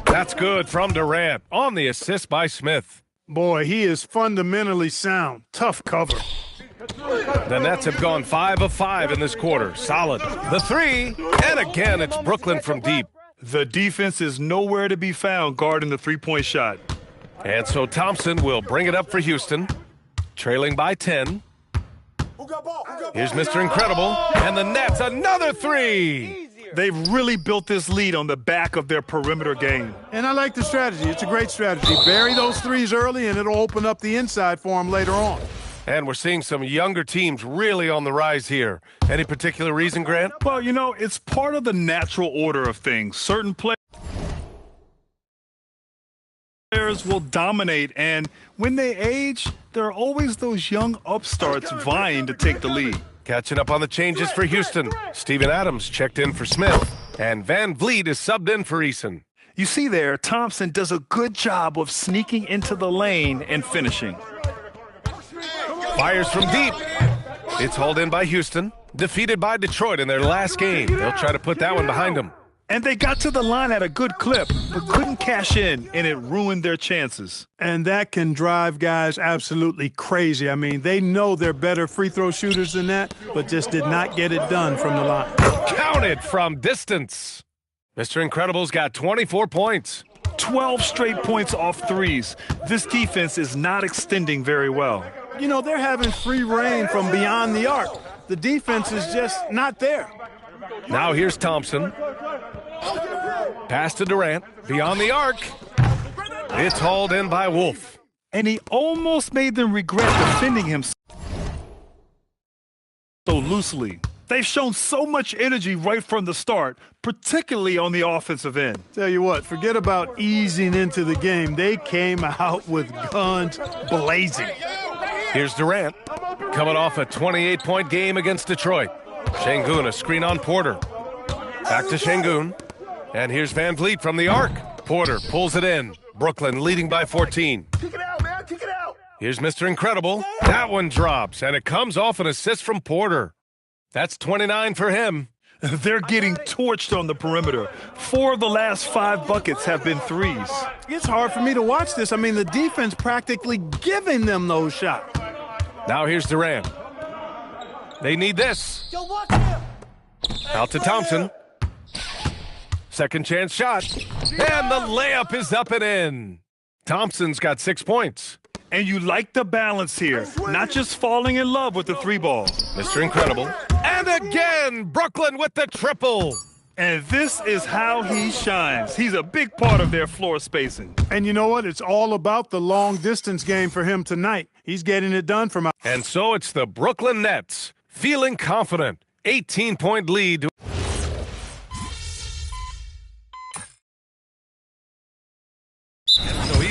That's good from Durant on the assist by Smith. Boy, he is fundamentally sound. Tough cover. The Nets have gone 5 of 5 in this quarter. Solid. The three, and again, it's Brooklyn from deep. The defense is nowhere to be found guarding the three-point shot. And so Thompson will bring it up for Houston, trailing by 10. Here's Mr. Incredible, and the Nets, another three. They've really built this lead on the back of their perimeter game. And I like the strategy. It's a great strategy. Bury those threes early, and it'll open up the inside for them later on. And we're seeing some younger teams really on the rise here. Any particular reason, Grant? Well, you know, it's part of the natural order of things. Certain players will dominate, and when they age, there are always those young upstarts vying to take the lead. Catching up on the changes for Houston. Steven Adams checked in for Smith, and Van Vliet is subbed in for Eason. You see there, Thompson does a good job of sneaking into the lane and finishing. Fires from deep. It's hauled in by Houston, defeated by Detroit in their last game. They'll try to put that one behind them. And they got to the line at a good clip, but couldn't cash in, and it ruined their chances. And that can drive guys absolutely crazy. I mean, they know they're better free throw shooters than that, but just did not get it done from the line. Counted from distance. Mr. Incredible's got 24 points. 12 straight points off threes. This defense is not extending very well. You know, they're having free reign from beyond the arc. The defense is just not there. Now here's Thompson. Pass to Durant. Beyond the arc. It's hauled in by Wolf. And he almost made them regret defending him so loosely. They've shown so much energy right from the start, particularly on the offensive end. Tell you what, forget about easing into the game. They came out with guns blazing. Here's Durant, coming off a 28-point game against Detroit. Şengün, a screen on Porter. Back to Şengün. And here's Van Vliet from the arc. Porter pulls it in. Brooklyn leading by 14. Kick it out, man. Kick it out. Here's Mr. Incredible. That one drops, and it comes off an assist from Porter. That's 29 for him. They're getting torched on the perimeter. 4 of the last 5 buckets have been threes. It's hard for me to watch this. I mean, the defense practically giving them those shots. Now here's Durant. They need this. Out to Thompson. Second chance shot. And the layup is up and in. Thompson's got 6 points. And you like the balance here, not just falling in love with the three ball. Mr. Incredible. And again, Brooklyn with the triple. And this is how he shines. He's a big part of their floor spacing. And you know what? It's all about the long distance game for him tonight. He's getting it done from out. And so it's the Brooklyn Nets feeling confident. 18-point lead.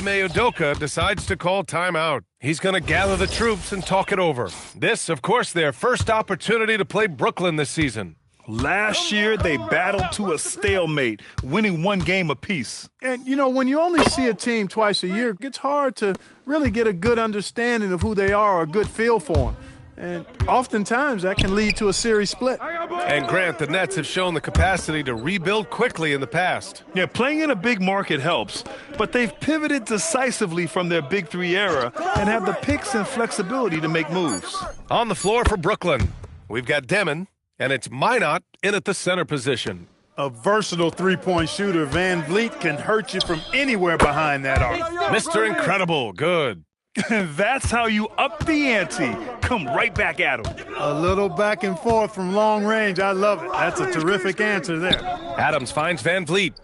Ime Udoka decides to call timeout. He's going to gather the troops and talk it over. This, of course, their first opportunity to play Brooklyn this season. Last year, they battled to a stalemate, winning one game apiece. And, you know, when you only see a team twice a year, it's hard to really get a good understanding of who they are or a good feel for them. And oftentimes, that can lead to a series split. And Grant, the Nets have shown the capacity to rebuild quickly in the past. Yeah, playing in a big market helps, but they've pivoted decisively from their Big Three era and have the picks and flexibility to make moves. On the floor for Brooklyn, we've got Demon, and it's Minot in at the center position. A versatile three-point shooter, Van Vliet can hurt you from anywhere behind that arc. Mr. Incredible, good. That's how you up the ante. Come right back at him. A little back and forth from long range. I love it. That's a terrific answer there. Adams finds Van Vliet.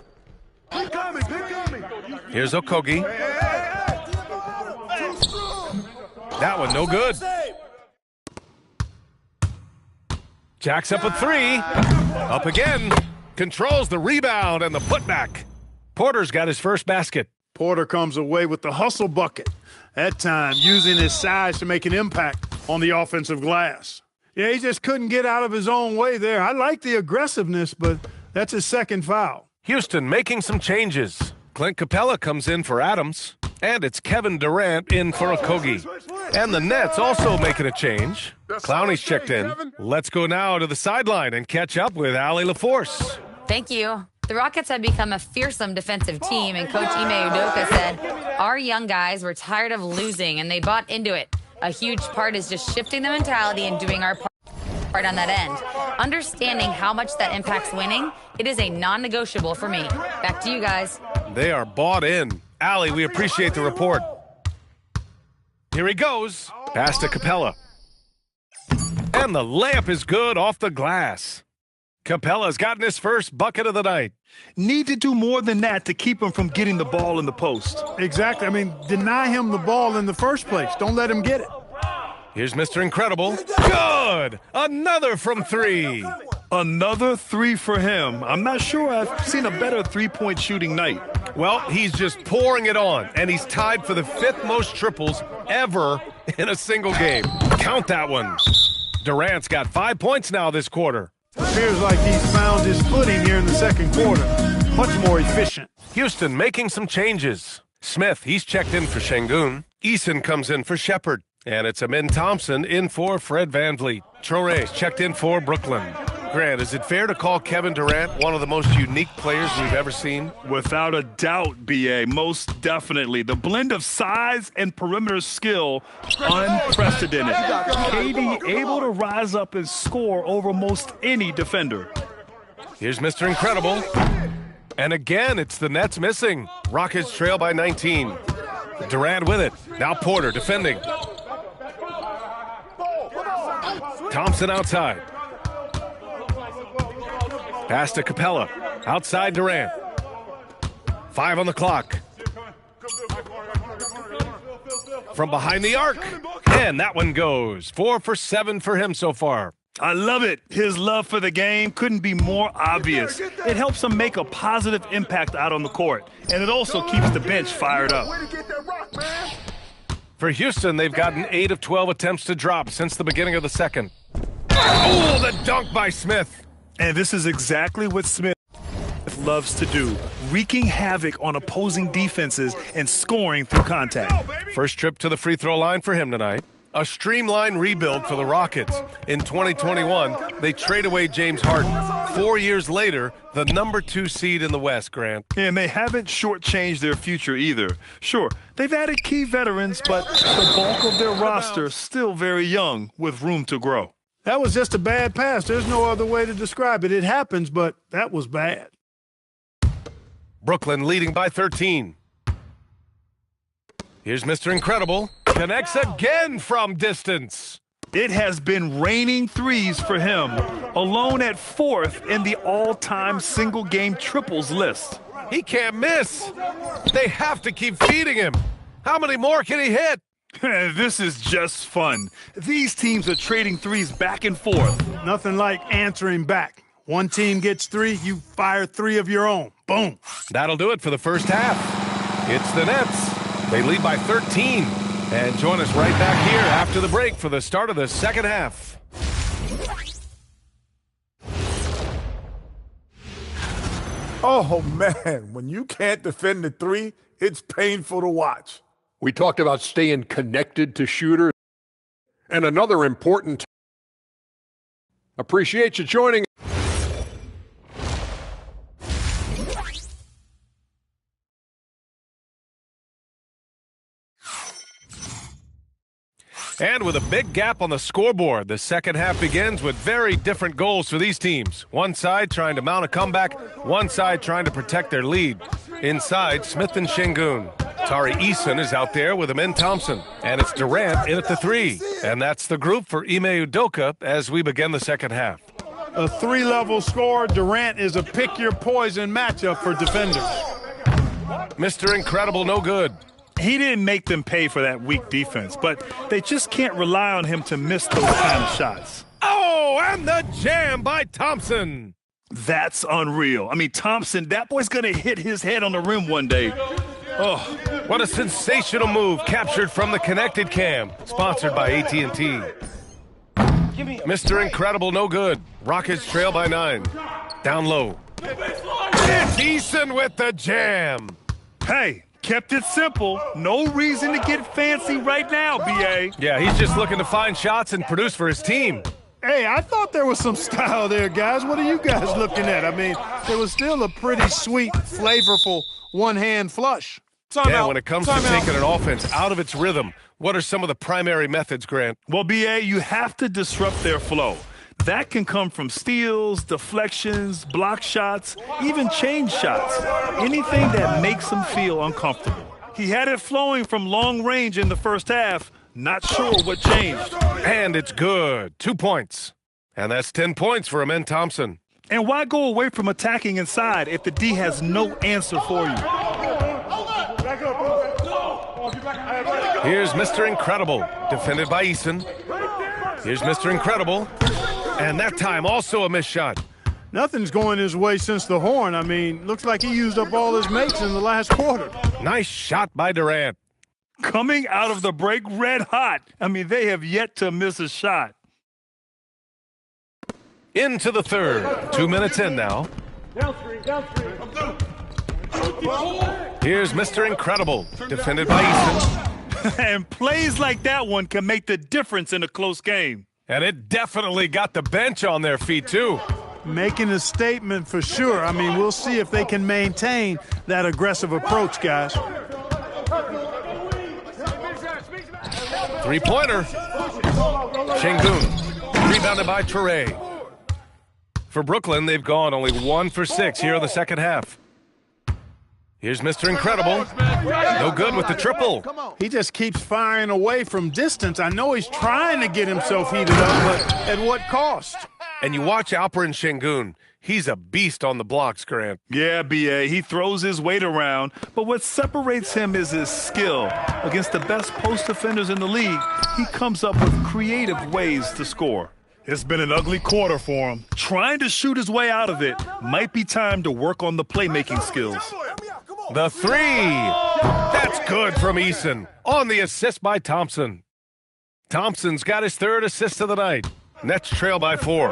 Here's Okogie. That one no good. Jacks up a three. Up again. Controls the rebound and the putback. Porter's got his first basket. Porter comes away with the hustle bucket. That time, using his size to make an impact on the offensive glass. Yeah, he just couldn't get out of his own way there. I like the aggressiveness, but that's his second foul. Houston making some changes. Clint Capella comes in for Adams, and it's Kevin Durant in for Okogie. And the Nets also making a change. Clowney's checked in. Let's go now to the sideline and catch up with Allie LaForce. Thank you. The Rockets have become a fearsome defensive team, and Coach Ime Udoka said, our young guys were tired of losing, and they bought into it. A huge part is just shifting the mentality and doing our part on that end. Understanding how much that impacts winning, it is a non-negotiable for me. Back to you guys. They are bought in. Allie, we appreciate the report. Here he goes. Pass to Capella. And the layup is good off the glass. Capella's gotten his first bucket of the night. Need to do more than that to keep him from getting the ball in the post. Exactly. I mean, deny him the ball in the first place. Don't let him get it. Here's Mr. Incredible. Good! Another from three. Another three for him. I'm not sure I've seen a better three-point shooting night. Well, he's just pouring it on, and he's tied for the 5th most triples ever in a single game. Count that one. Durant's got 5 points now this quarter. Appears like he's found his footing here in the second quarter. Much more efficient. Houston making some changes. Smith, he's checked in for Şengün. Eason comes in for Shepard. And it's Amin Thompson in for Fred Van Vliet. Traore's checked in for Brooklyn. Grant, is it fair to call Kevin Durant one of the most unique players we've ever seen? Without a doubt, B.A., most definitely. The blend of size and perimeter skill, unprecedented. KD able to rise up and score over most any defender. Here's Mr. Incredible. And again, it's the Nets missing. Rockets trail by 19. Durant with it. Now Porter defending. Thompson outside. Pass to Capella. Outside Durant. 5 on the clock. From behind the arc. And that one goes. 4 for 7 for him so far. I love it. His love for the game couldn't be more obvious. It helps him make a positive impact out on the court. And it also keeps the bench fired up. For Houston, they've gotten 8 of 12 attempts to drop since the beginning of the second. Oh, the dunk by Smith. And this is exactly what Smith loves to do, wreaking havoc on opposing defenses and scoring through contact. First trip to the free throw line for him tonight. A streamlined rebuild for the Rockets. In 2021, they trade away James Harden. 4 years later, the number 2 seed in the West, Grant. And they haven't shortchanged their future either. Sure, they've added key veterans, but the bulk of their roster still very young with room to grow. That was just a bad pass. There's no other way to describe it. It happens, but that was bad. Brooklyn leading by 13. Here's Mr. Incredible. Connects again from distance. It has been raining threes for him, alone at 4th in the all-time single-game triples list. He can't miss. They have to keep feeding him. How many more can he hit? This is just fun. These teams are trading threes back and forth. Nothing like answering back. One team gets 3, you fire 3 of your own. Boom. That'll do it for the first half. It's the Nets They lead by 13. And join us right back here after the break for the start of the second half. Oh, man, when you can't defend the three, it's painful to watch. We talked about staying connected to shooters. And another important, appreciate you joining. And with a big gap on the scoreboard, the second half begins with very different goals for these teams. One side trying to mount a comeback, one side trying to protect their lead. Inside, Smith and Şengün. Tari Eason is out there with Amin Thompson. And it's Durant in at the three. And that's the group for Ime Udoka as we begin the second half. A three-level score. Durant is a pick-your-poison matchup for defenders. Mr. Incredible, no good. He didn't make them pay for that weak defense, but they just can't rely on him to miss those kind of shots. Oh, and the jam by Thompson. That's unreal. I mean, Thompson, that boy's going to hit his head on the rim one day. Oh, what a sensational move captured from the Connected Cam, sponsored by AT&T. Mr. Incredible, no good. Rockets trail by 9. Down low. It's Eason with the jam. Hey. Kept it simple. No reason to get fancy right now, B.A. Yeah, he's just looking to find shots and produce for his team. Hey, I thought there was some style there, guys. What are you guys looking at? I mean, it was still a pretty sweet, flavorful one-hand flush. Yeah, when it comes to taking an offense out of its rhythm, what are some of the primary methods, Grant? Well, B.A., you have to disrupt their flow. That can come from steals, deflections, block shots, even change shots. Anything that makes them feel uncomfortable. He had it flowing from long range in the first half. Not sure what changed. And it's good. 2 points. And that's 10 points for Amin Thompson. And why go away from attacking inside if the D has no answer for you? Here's Mr. Incredible, defended by Eason. Here's Mr. Incredible. And that time also a missed shot. Nothing's going his way since the horn. I mean, looks like he used up all his mates in the last quarter. Nice shot by Durant. Coming out of the break red hot. I mean, they have yet to miss a shot. Into the third. 2 minutes in now. Here's Mr. Incredible, defended by Eason. And plays like that one can make the difference in a close game. And it definitely got the bench on their feet, too. Making a statement for sure. I mean, we'll see if they can maintain that aggressive approach, guys. Three-pointer. Şengün, rebounded by Toure. For Brooklyn, they've gone only 1 for 6 here in the second half. Here's Mr. Incredible. No good with the triple. He just keeps firing away from distance. I know he's trying to get himself heated up, but at what cost? And you watch Alperen Şengün. He's a beast on the blocks, Grant. Yeah, B.A., he throws his weight around, but what separates him is his skill. Against the best post defenders in the league, he comes up with creative ways to score. It's been an ugly quarter for him. Trying to shoot his way out of it might be time to work on the playmaking skills. The three. That's good from Eason. On the assist by Thompson. Thompson's got his third assist of the night. Nets trail by 4.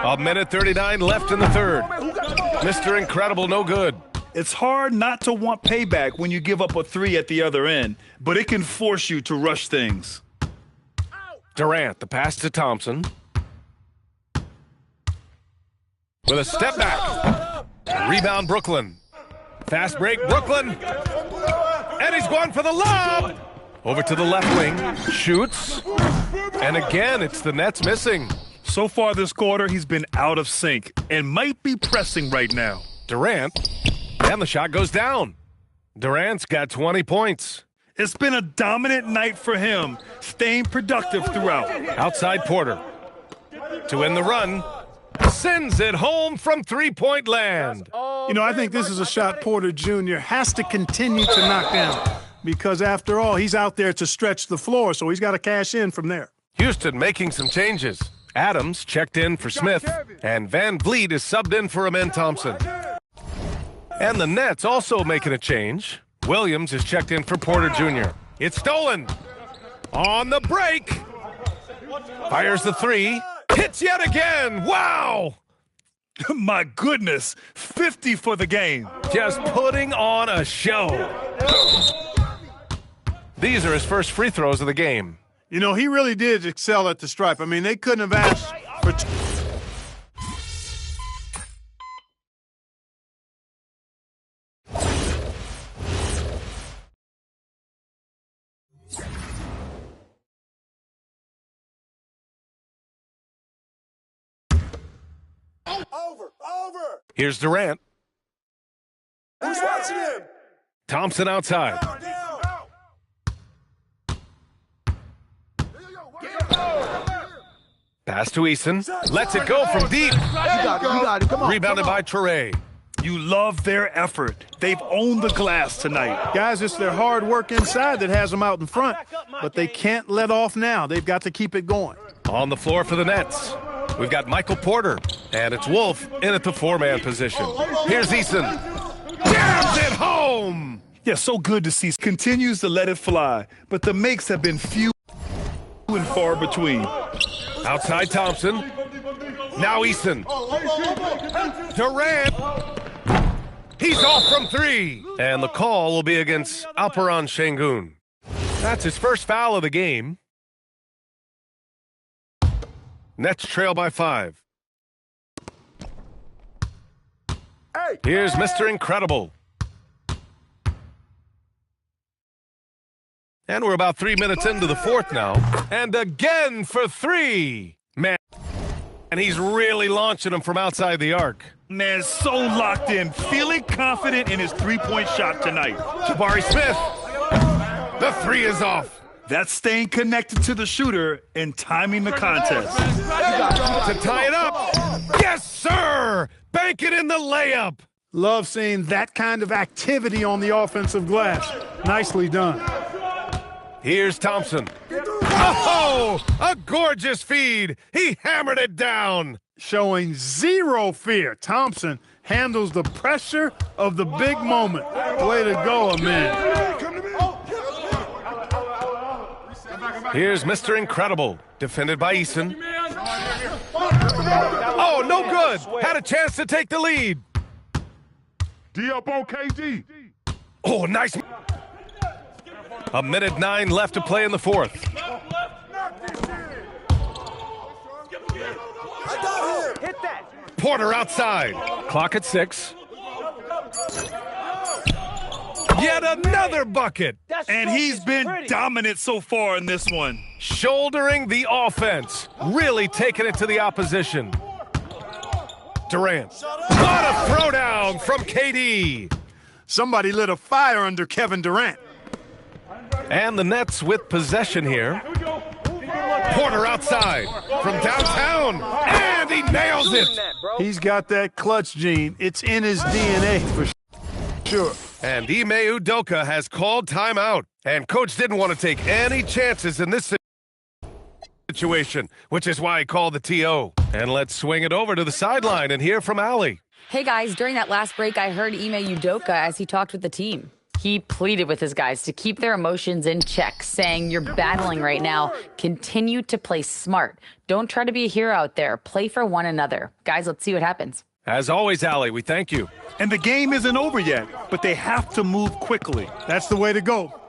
A minute 39 left in the third. Mr. Incredible, no good. It's hard not to want payback when you give up a 3 at the other end, but it can force you to rush things. Durant, the pass to Thompson. With a step back. Rebound, Brooklyn. Fast break, Brooklyn. And he's going for the lob. Over to the left wing. Shoots. And again, it's the Nets missing. So far this quarter, he's been out of sync and might be pressing right now. Durant. And the shot goes down. Durant's got 20 points. It's been a dominant night for him, staying productive throughout. Outside Porter. To end the run. Sends it home from three-point land. You know, I think this is a shot Porter Jr. has to continue to knock down because, after all, he's out there to stretch the floor, so he's got to cash in from there. Houston making some changes. Adams checked in for Smith, and Van Vliet is subbed in for Amin Thompson. And the Nets also making a change. Williams is checked in for Porter Jr. It's stolen. On the break. Fires the three. Hits yet again. Wow. My goodness. 50 for the game. Just putting on a show. These are his first free throws of the game. You know, he really did excel at the stripe. I mean, they couldn't have asked for... Over. Here's Durant. Who's watching him? Thompson outside. Pass to Eason. Lets it go from deep. You got it. Come on. Rebounded by Toure. You love their effort. They've owned the glass tonight. Guys, it's their hard work inside that has them out in front. But they can't let off now. They've got to keep it going. On the floor for the Nets, we've got Michael Porter. And it's Wolf in at the four-man position. Here's Eason. Jams it home! Yeah, so good to see. Continues to let it fly. But the makes have been few and far between. Outside Thompson. Now Eason. Durant. He's off from three. And the call will be against Alperen Şengün. That's his first foul of the game. Nets trail by 5. Here's Mr. Incredible. And we're about 3 minutes into the fourth now. And again for 3. Man, and he's really launching them from outside the arc. Man, so locked in, feeling confident in his three-point shot tonight. Jabari Smith. The 3 is off. That's staying connected to the shooter and timing the contest. To tie it up. Yes, sir. Bank it in the layup. Love seeing that kind of activity on the offensive glass. Nicely done. Here's Thompson. Oh, a gorgeous feed. He hammered it down. Showing zero fear. Thompson handles the pressure of the big moment. Way to go, man. Here's Mr. Incredible. Defended by Eason. Oh, no good. Had a chance to take the lead. D up on KD. Oh, nice. A minute 9 left to play in the fourth. Porter outside. Clock at 6. Yet another bucket. And he's been dominant so far in this one. Shouldering the offense. Really taking it to the opposition. Durant. What a throwdown from KD. Somebody lit a fire under Kevin Durant. And the Nets with possession here. Porter outside from downtown. And he nails it. He's got that clutch gene. It's in his DNA for sure. And Ime Udoka has called timeout. And coach didn't want to take any chances in this situation, which is why he called the TO. And let's swing it over to the sideline and hear from Allie. Hey, guys, during that last break, I heard Ime Udoka as he talked with the team. He pleaded with his guys to keep their emotions in check, saying, you're battling right now. Continue to play smart. Don't try to be a hero out there. Play for one another. Guys, let's see what happens. As always, Allie, we thank you. And the game isn't over yet, but they have to move quickly. That's the way to go.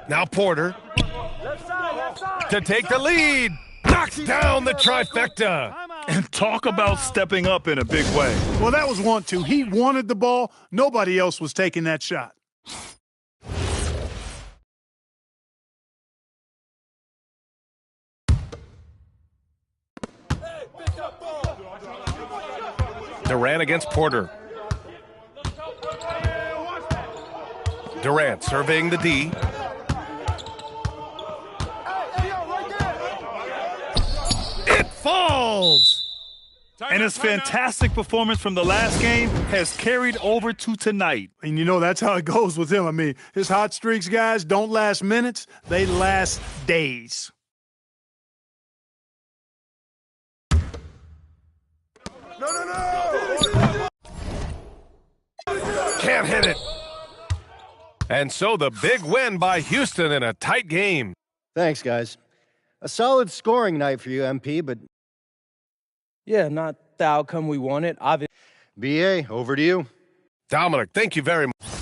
Now Porter to take the lead. Knocks down the trifecta. And talk about stepping up in a big way. Well, that was 1-2. He wanted the ball. Nobody else was taking that shot. Durant against Porter. Durant surveying the D. It falls! And his fantastic performance from the last game has carried over to tonight. And you know, that's how it goes with him. I mean, his hot streaks, guys, don't last minutes. They last days. No. can't hit it. And so the big win by Houston in a tight game. Thanks, guys. A solid scoring night for you, MP, but... Yeah, not the outcome we wanted, obviously. BA, over to you. Dominic, thank you very much.